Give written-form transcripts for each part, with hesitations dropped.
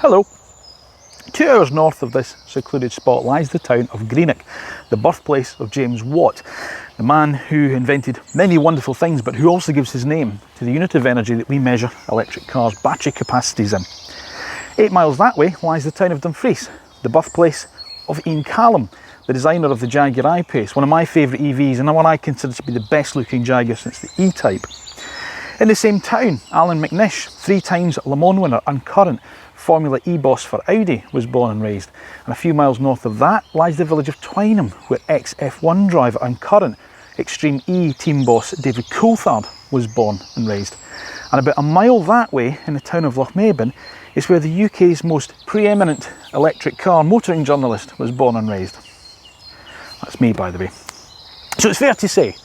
Hello. 2 hours north of this secluded spot lies the town of Greenock, the birthplace of James Watt, the man who invented many wonderful things, but who also gives his name to the unit of energy that we measure electric cars' battery capacities in. 8 miles that way lies the town of Dumfries, the birthplace of Ian Callum, the designer of the Jaguar I-Pace, one of my favourite EVs and one I consider to be the best looking Jaguar since the E-Type. In the same town, Alan McNish, 3 times Le Mans winner and current Formula E boss for Audi, was born and raised. And a few miles north of that lies the village of Twynham, where ex-F1 driver and current Extreme E team boss David Coulthard was born and raised. And about a mile that way, in the town of Lochmaben, is where the UK's most preeminent electric car motoring journalist was born and raised. That's me, by the way. So it's fair to say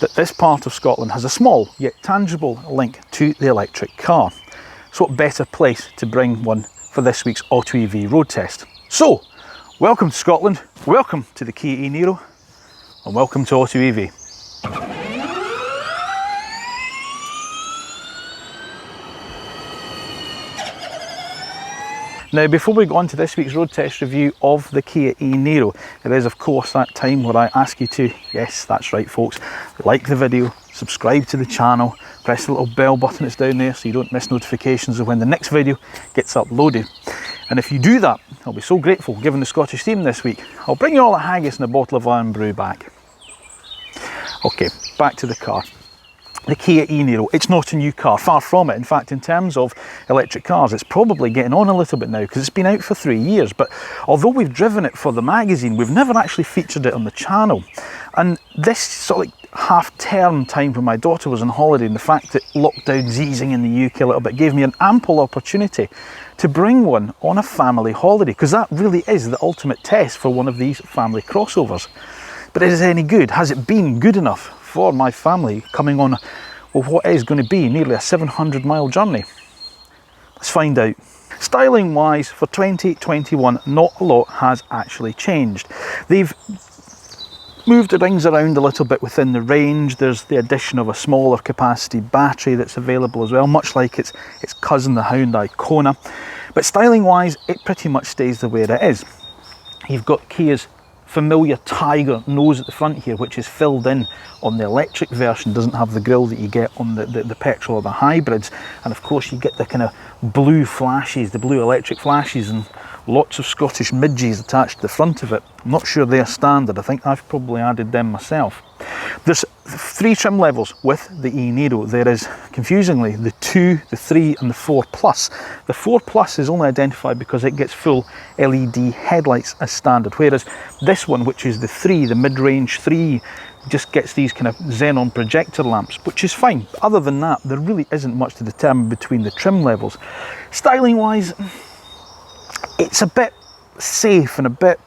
that this part of Scotland has a small yet tangible link to the electric car. So what better place to bring one for this week's AutoEV road test. So, welcome to Scotland, welcome to the Kia e-Niro, and welcome to AutoEV. Now, before we go on to this week's road test review of the Kia e-Niro, it is of course that time where I ask you to, yes, that's right folks, like the video, subscribe to the channel, press the little bell button that's down there so you don't miss notifications of when the next video gets uploaded. And if you do that, I'll be so grateful. Given the Scottish theme this week, I'll bring you all a haggis and a bottle of iron brew back. Okay, back to the car. The Kia e-Niro, it's not a new car, far from it. In fact, in terms of electric cars, it's probably getting on a little bit now because it's been out for 3 years. But although we've driven it for the magazine, we've never actually featured it on the channel. And this sort of like half-term time when my daughter was on holiday, and the fact that lockdown's easing in the UK a little bit gave me an ample opportunity to bring one on a family holiday, because that really is the ultimate test for one of these family crossovers. But is it any good? Has it been good enough for my family coming on, well, what is going to be nearly a 700-mile journey? Let's find out. Styling wise, for 2021, not a lot has actually changed. They've moved the rings around a little bit within the range. There's the addition of a smaller capacity battery that's available as well, much like its cousin, the Hyundai Kona. But styling wise, it pretty much stays the way it is. You've got Kia's familiar tiger nose at the front here, which is filled in on the electric version, doesn't have the grille that you get on the petrol or the hybrids. And of course you get the kind of blue flashes, the blue electric flashes, and lots of Scottish midges attached to the front of it. I'm not sure they're standard, I think I've probably added them myself. There's 3 trim levels with the e-Niro. There is, confusingly, the 2, the 3 and the 4 Plus. The 4 Plus is only identified because it gets full LED headlights as standard, whereas this one, which is the 3, the mid-range 3, just gets these kind of xenon projector lamps, which is fine. Other than that, there really isn't much to determine between the trim levels. Styling wise, it's a bit safe and a bit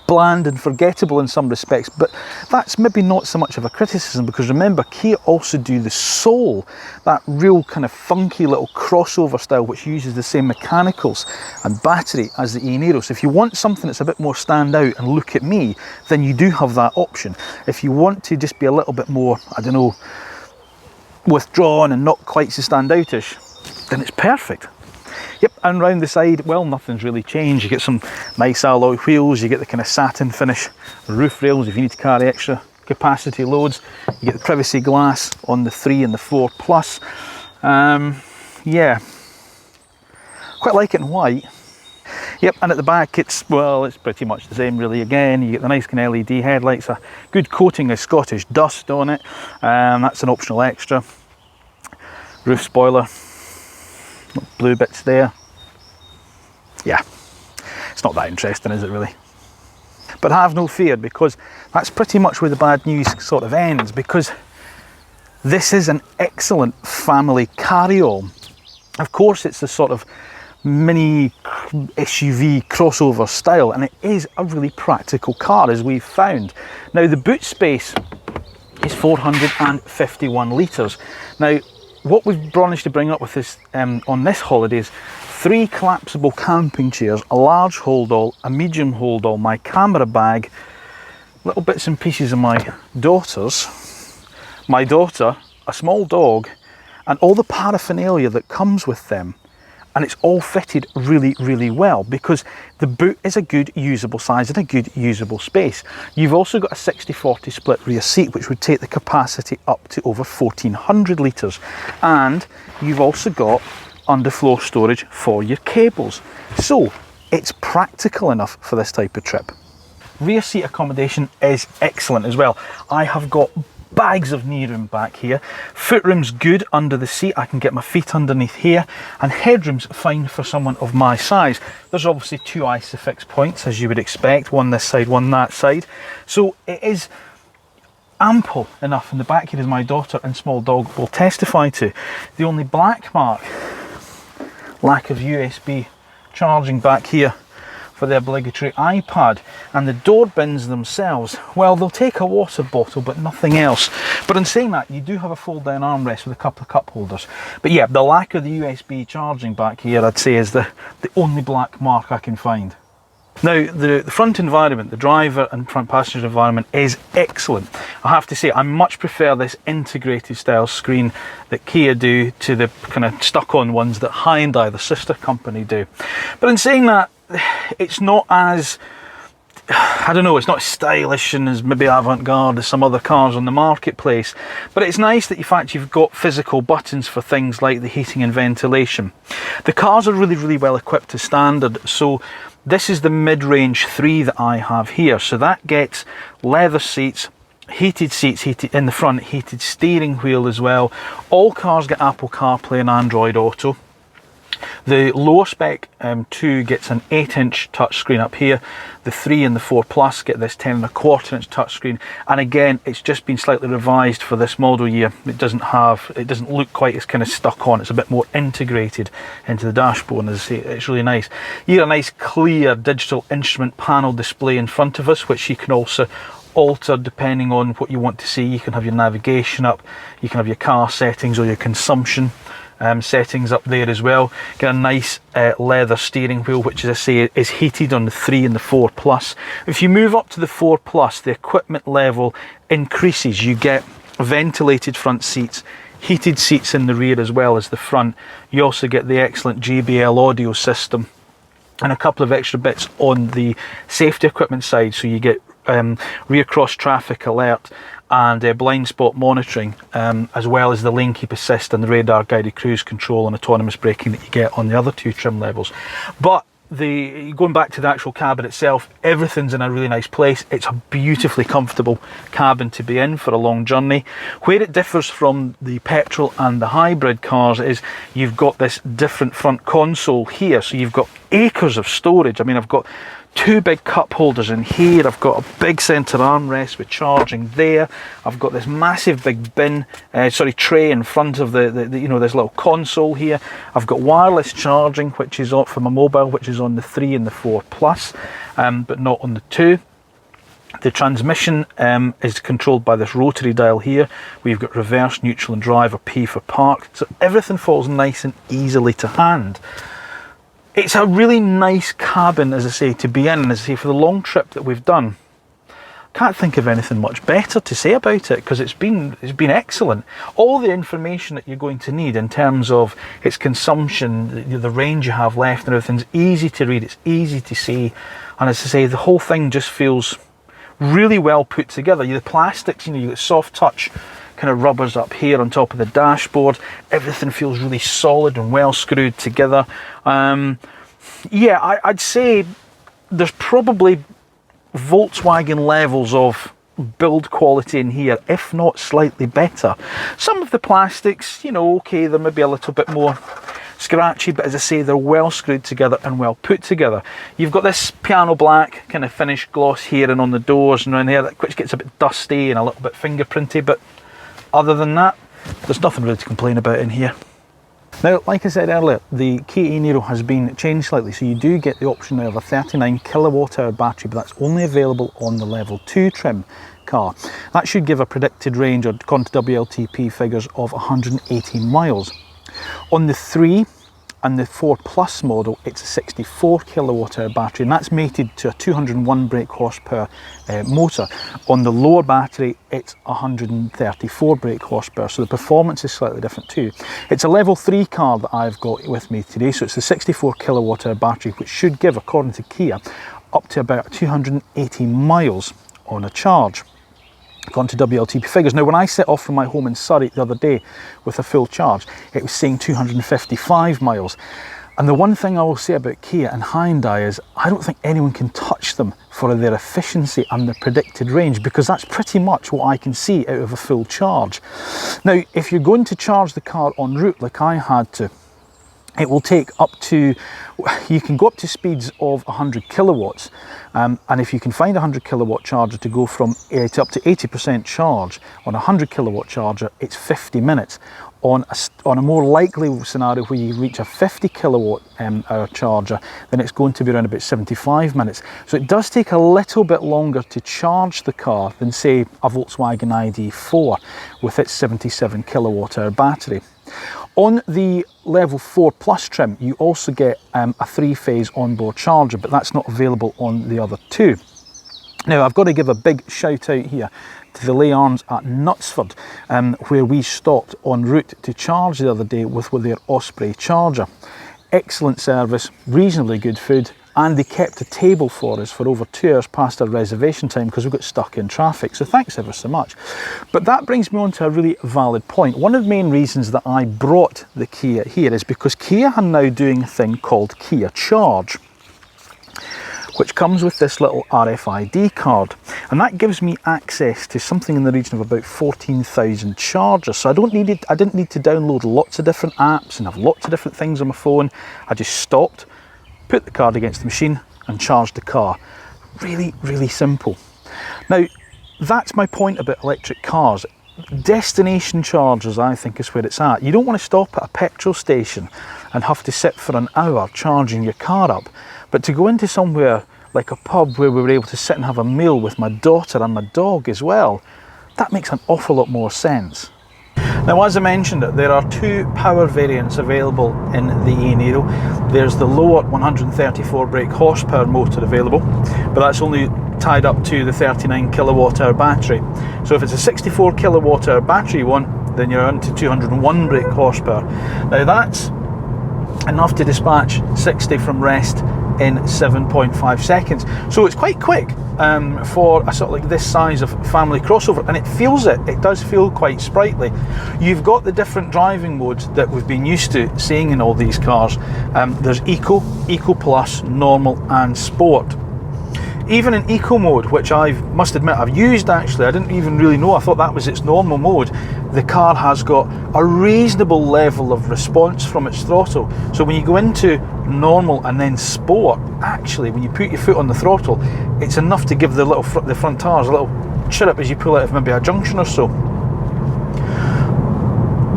bland and forgettable in some respects, but that's maybe not so much of a criticism, because remember, Kia also do the Soul, that real kind of funky little crossover style which uses the same mechanicals and battery as the e-Niro. So if you want something that's a bit more stand out and look at me, then you do have that option. If you want to just be a little bit more, I don't know, withdrawn and not quite so standoutish, then it's perfect. Yep, and round the side, well, nothing's really changed. You get some nice alloy wheels, you get the kind of satin finish roof rails if you need to carry extra capacity loads. You get the privacy glass on the 3 and the 4 Plus. Yeah, quite like it in white. Yep, and at the back it's, well, it's pretty much the same really again. You get the nice kind of LED headlights, a good coating of Scottish dust on it. That's an optional extra. Roof spoiler. Blue bits there. Yeah, it's not that interesting, is it really? But have no fear, because that's pretty much where the bad news sort of ends, because this is an excellent family carry-all. Of course, it's the sort of mini SUV crossover style, and it is a really practical car, as we've found. Now, the boot space is 451 litres. Now, what we've managed to bring up with this on this holiday is 3 collapsible camping chairs, a large hold-all, a medium hold-all, my camera bag, little bits and pieces of my daughter, a small dog, and all the paraphernalia that comes with them. and it's all fitted really, really well because the boot is a good usable size and a good usable space. You've also got a 60-40 split rear seat, which would take the capacity up to over 1400 litres. And you've also got underfloor storage for your cables. So it's practical enough for this type of trip. Rear seat accommodation is excellent as well. I have got bags of knee room back here. Footroom's good under the seat. I can get my feet underneath here, and headroom's fine for someone of my size. There's obviously two ISOFIX points, as you would expect, one this side, one that side. So it is ample enough in the back here, as my daughter and small dog will testify to. The only black mark, lack of USB charging back here for the obligatory iPad, and the door bins themselves, well, they'll take a water bottle but nothing else. But in saying that, you do have a fold down armrest with a couple of cup holders. But yeah, the lack of the USB charging back here, I'd say, is the only black mark I can find. Now, the front environment, the driver and front passenger environment, is excellent. I have to say, I much prefer this integrated style screen that Kia do to the kind of stuck-on ones that Hyundai, the sister company, do. But in saying that, it's not as, I don't know, it's not as stylish and as maybe avant-garde as some other cars on the marketplace, but it's nice that in fact you've got physical buttons for things like the heating and ventilation. The cars are really, really well equipped to standard, so this is the mid-range 3 that I have here, so that gets leather seats, heated in the front, heated steering wheel as well. All cars get Apple CarPlay and Android Auto. The lower spec 2 gets an 8-inch touchscreen up here. The 3 and the 4 Plus get this 10.25-inch touchscreen, and again, it's just been slightly revised for this model year. It doesn't look quite as kind of stuck on. It's a bit more integrated into the dashboard, and as I say, it's really nice. You get a nice clear digital instrument panel display in front of us, which you can also alter depending on what you want to see. You can have your navigation up, you can have your car settings or your consumption settings up there as well. Get a nice leather steering wheel, which, as I say, is heated on the 3 and the 4 Plus. If you move up to the 4 Plus, the equipment level increases. You get ventilated front seats, heated seats in the rear as well as the front. You also get the excellent JBL audio system and a couple of extra bits on the safety equipment side. So you get rear cross traffic alert and blind spot monitoring, as well as the lane keep assist and the radar guided cruise control and autonomous braking that you get on the other 2 trim levels. But going back to the actual cabin itself, everything's in a really nice place. It's a beautifully comfortable cabin to be in for a long journey. Where it differs from the petrol and the hybrid cars is you've got this different front console here, so you've got acres of storage. I mean, I've got 2 big cup holders in here. I've got a big centre armrest with charging there. I've got this massive big tray in front of the this little console here. I've got wireless charging, which is on for my mobile, which is on the 3 and the 4 Plus, but not on the 2. The transmission is controlled by this rotary dial here. We've got reverse, neutral and drive, or P for park. So everything falls nice and easily to hand. It's a really nice cabin, as I say, to be in, and as I say, for the long trip that we've done, can't think of anything much better to say about it, because it's been excellent. All the information that you're going to need in terms of its consumption, the range you have left and everything's easy to read, it's easy to see, and as I say, the whole thing just feels really well put together. The plastics, you get soft touch kind of rubbers up here on top of the dashboard. Everything feels really solid and well screwed together. Yeah, I'd say there's probably Volkswagen levels of build quality in here, if not slightly better. Some of the plastics, okay, they're maybe a little bit more scratchy, but as I say, they're well screwed together and well put together. You've got this piano black kind of finished gloss here and on the doors and around there, which gets a bit dusty and a little bit fingerprinty, but other than that, there's nothing really to complain about in here. Now, like I said earlier, the Kia e-Niro has been changed slightly, so you do get the option now of a 39 kilowatt hour battery, but that's only available on the level 2 trim car. That should give a predicted range, according to WLTP figures, of 118 miles. On the 3, and the 4 Plus model, it's a 64 kilowatt hour battery, and that's mated to a 201 brake horsepower motor. On the lower battery, it's 134 brake horsepower, so the performance is slightly different too. It's a level 3 car that I've got with me today, so it's the 64 kilowatt hour battery, which should give, according to Kia, up to about 280 miles on a charge, according to WLTP figures. Now, when I set off from my home in Surrey the other day with a full charge, it was saying 255 miles. And the one thing I will say about Kia and Hyundai is I don't think anyone can touch them for their efficiency and their predicted range, because that's pretty much what I can see out of a full charge. Now, if you're going to charge the car en route like I had to, it will take up to, you can go up to speeds of 100 kilowatts, and if you can find a 100 kilowatt charger to go from to up to 80% charge on a 100 kilowatt charger, it's 50 minutes. On a more likely scenario where you reach a 50 kilowatt hour charger, then it's going to be around about 75 minutes. So it does take a little bit longer to charge the car than, say, a Volkswagen ID4 with its 77 kilowatt hour battery. On the level 4 Plus trim, you also get a 3-phase onboard charger, but that's not available on the other two. Now, I've got to give a big shout out here to the Lay Arms at Knutsford, where we stopped en route to charge the other day with their Osprey charger. Excellent service, reasonably good food, and they kept a table for us for over 2 hours past our reservation time because we got stuck in traffic, so thanks ever so much. But that brings me on to a really valid point. One of the main reasons that I brought the Kia here is because Kia are now doing a thing called Kia Charge, which comes with this little RFID card, and that gives me access to something in the region of about 14,000 chargers. So I didn't need to download lots of different apps and have lots of different things on my phone. I just stopped, put the card against the machine and charged the car. Really, really simple. Now, that's my point about electric cars. Destination chargers, I think, is where it's at. You don't want to stop at a petrol station and have to sit for an hour charging your car up, but to go into somewhere like a pub where we were able to sit and have a meal with my daughter and my dog as well, that makes an awful lot more sense. Now, as I mentioned, there are 2 power variants available in the e-Niro. There's the lower 134 brake horsepower motor available, but that's only tied up to the 39 kilowatt hour battery. So if it's a 64 kilowatt hour battery one, then you're into 201 brake horsepower. Now, that's enough to dispatch 60 from rest in 7.5 seconds. So it's quite quick for a sort of like this size of family crossover, and it does feel quite sprightly. You've got the different driving modes that we've been used to seeing in all these cars. There's Eco, Eco Plus, Normal and Sport. Even in Eco mode, which I must admit I've used actually, I didn't even really know, I thought that was its normal mode, the car has got a reasonable level of response from its throttle. So when you go into Normal and then Sport, actually when you put your foot on the throttle, it's enough to give the front tires a little chirrup as you pull out of maybe a junction or so.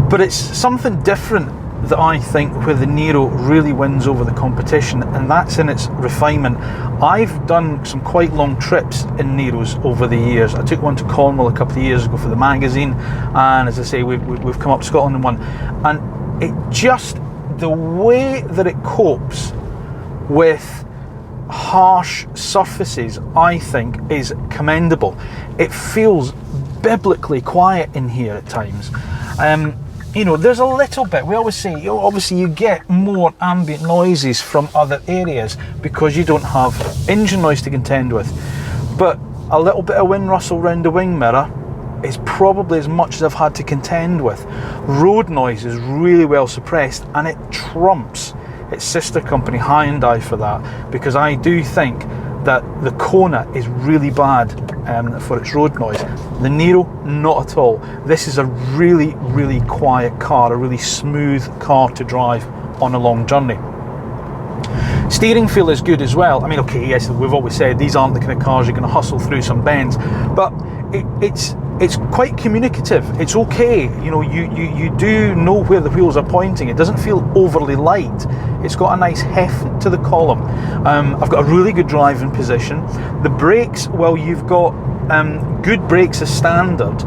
But it's something different that I think where the Niro really wins over the competition, and that's in its refinement. I've done some quite long trips in Niros over the years. I took one to Cornwall a couple of years ago for the magazine, and as I say, we've come up to Scotland in one, and it just, the way that it copes with harsh surfaces, I think, is commendable. It feels biblically quiet in here at times. You know, there's a little bit, we always say, obviously you get more ambient noises from other areas because you don't have engine noise to contend with, but a little bit of wind rustle round the wing mirror is probably as much as I've had to contend with. Road noise is really well suppressed, and it trumps its sister company Hyundai for that, because I do think that the Kona is really bad for its road noise. The Niro, not at all. This is a really, really quiet car, a really smooth car to drive on a long journey. Steering feel is good as well. I mean, okay, yes, we've always said these aren't the kind of cars you're going to hustle through some bends, but it's quite communicative. It's okay, you know, you do know where the wheels are pointing. It doesn't feel overly light. It's got a nice heft to the column. I've got a really good driving position. The brakes, well, you've got good brakes as standard.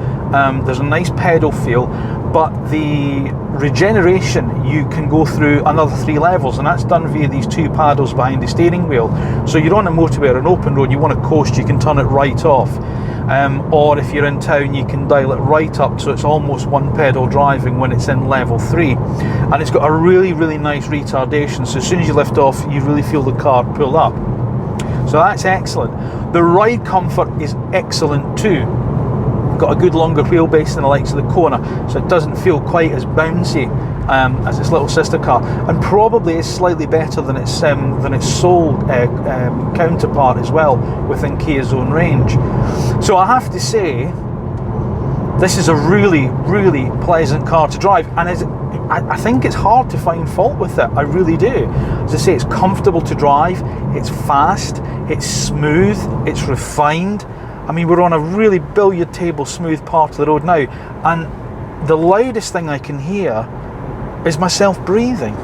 There's a nice pedal feel, but the regeneration, you can go through another 3 levels, and that's done via these 2 paddles behind the steering wheel. So you're on a motorway or an open road, you want to coast, you can turn it right off. Or if you're in town, you can dial it right up, so it's almost 1 pedal driving when it's in level 3. And it's got a really, really nice retardation, so as soon as you lift off, you really feel the car pull up. So that's excellent. The ride comfort is excellent too. Got a good longer wheelbase than the likes of the Kona, so it doesn't feel quite as bouncy as its little sister car, and probably is slightly better than its sole counterpart as well within Kia's own range. So I have to say, this is a really, really pleasant car to drive, and I think it's hard to find fault with it. I really do. As I say, it's comfortable to drive, it's fast, it's smooth, it's refined. I mean, we're on a really billiard table smooth part of the road now, and the loudest thing I can hear is myself breathing.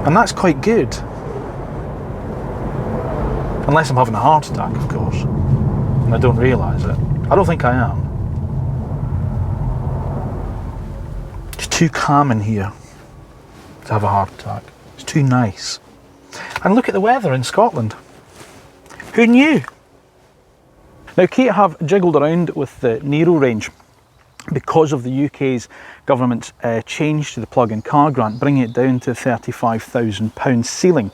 And that's quite good. Unless I'm having a heart attack, of course, and I don't realise it. I don't think I am. It's too calm in here to have a heart attack. It's too nice. And look at the weather in Scotland. Who knew? Now, Kia have jiggled around with the Niro range because of the UK's government's change to the plug-in car grant, bringing it down to £35,000 ceiling.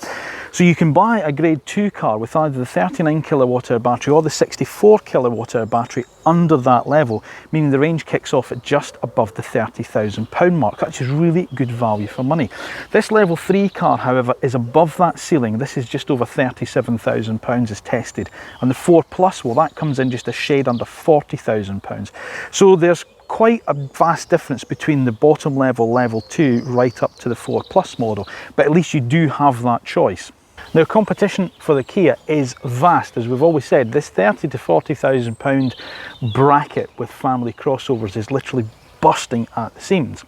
So you can buy a grade 2 car with either the 39 kilowatt-hour battery or the 64 kilowatt-hour battery under that level, meaning the range kicks off at just above the £30,000 mark, which is really good value for money. This level 3 car, however, is above that ceiling. This is just over £37,000 as tested, and the 4 Plus, well, that comes in just a shade under £40,000. So there's quite a vast difference between the bottom level, level 2, right up to the 4 Plus model, but at least you do have that choice. Now, competition for the Kia is vast. As we've always said, this £30,000 to £40,000 bracket with family crossovers is literally bursting at the seams.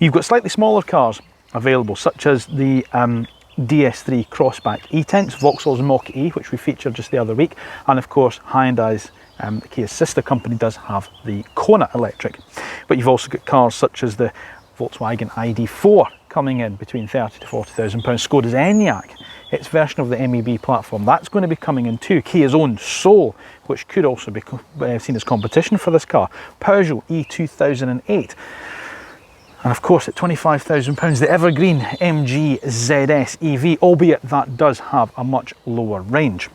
You've got slightly smaller cars available, such as the DS3 Crossback E-Tense, Vauxhall's Mach-E, which we featured just the other week, and of course Hyundai's, the Kia's sister company, does have the Kona electric. But you've also got cars such as the Volkswagen ID4 coming in between £30,000 to £40,000. Skoda's Enyaq, its version of the MEB platform, that's going to be coming in too. Kia's own Soul, which could also be seen as competition for this car. Peugeot E2008. And of course, at £25,000, the evergreen MG ZS EV, albeit that does have a much lower range.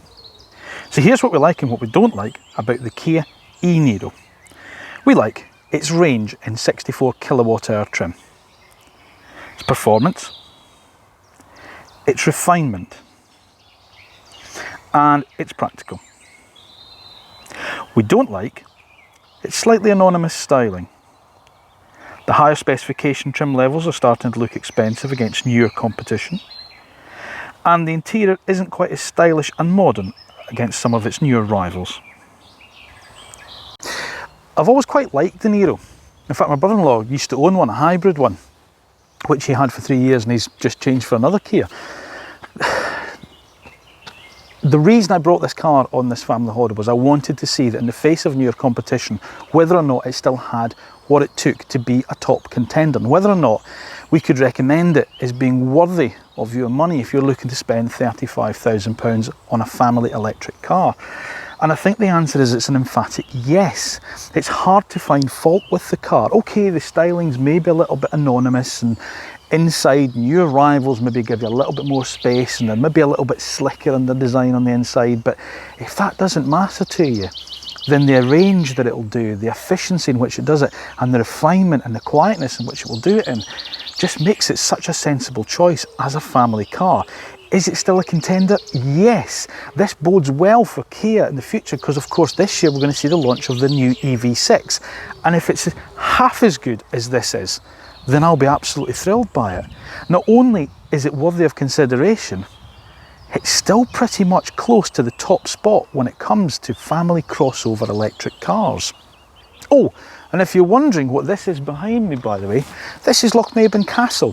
So here's what we like and what we don't like about the Kia e-Niro. We like its range in 64 kilowatt-hour trim, its performance, its refinement, and it's practical. We don't like its slightly anonymous styling. The higher specification trim levels are starting to look expensive against newer competition, and the interior isn't quite as stylish and modern against some of its newer rivals. I've always quite liked the Niro. In fact, my brother-in-law used to own one, a hybrid one, which he had for 3 years, and he's just changed for another Kia. The reason I brought this car on this family holiday was I wanted to see that in the face of newer competition, whether or not it still had what it took to be a top contender, and whether or not we could recommend it as being worthy of your money if you're looking to spend £35,000 on a family electric car. And I think the answer is it's an emphatic yes. It's hard to find fault with the car. Okay, the styling's maybe a little bit anonymous, and inside new arrivals maybe give you a little bit more space, and they're maybe a little bit slicker in the design on the inside, but if that doesn't matter to you, then the range that it'll do, the efficiency in which it does it, and the refinement and the quietness in which it will do it in, just makes it such a sensible choice as a family car. Is it still a contender? Yes. This bodes well for Kia in the future, because of course this year we're going to see the launch of the new EV6, and if it's half as good as this is, then I'll be absolutely thrilled by it. Not only is it worthy of consideration, it's still pretty much close to the top spot when it comes to family crossover electric cars. Oh, and if you're wondering what this is behind me, by the way, this is Lochmaben Castle,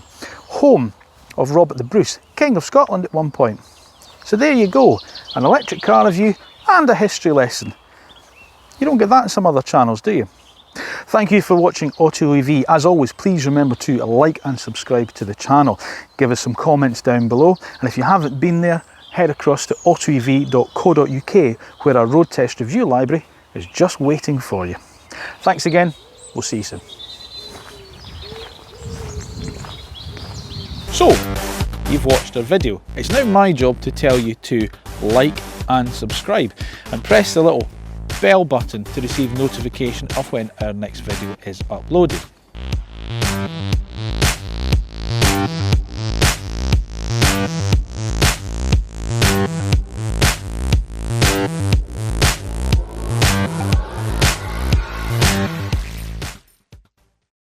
home of Robert the Bruce, King of Scotland at one point. So there you go, an electric car review and a history lesson. You don't get that in some other channels, do you? Thank you for watching AutoEV. As always, please remember to like and subscribe to the channel. Give us some comments down below, and if you haven't been there, head across to autoev.co.uk where our road test review library is just waiting for you. Thanks again, we'll see you soon. So, you've watched our video. It's now my job to tell you to like and subscribe and press the little bell button to receive notification of when our next video is uploaded.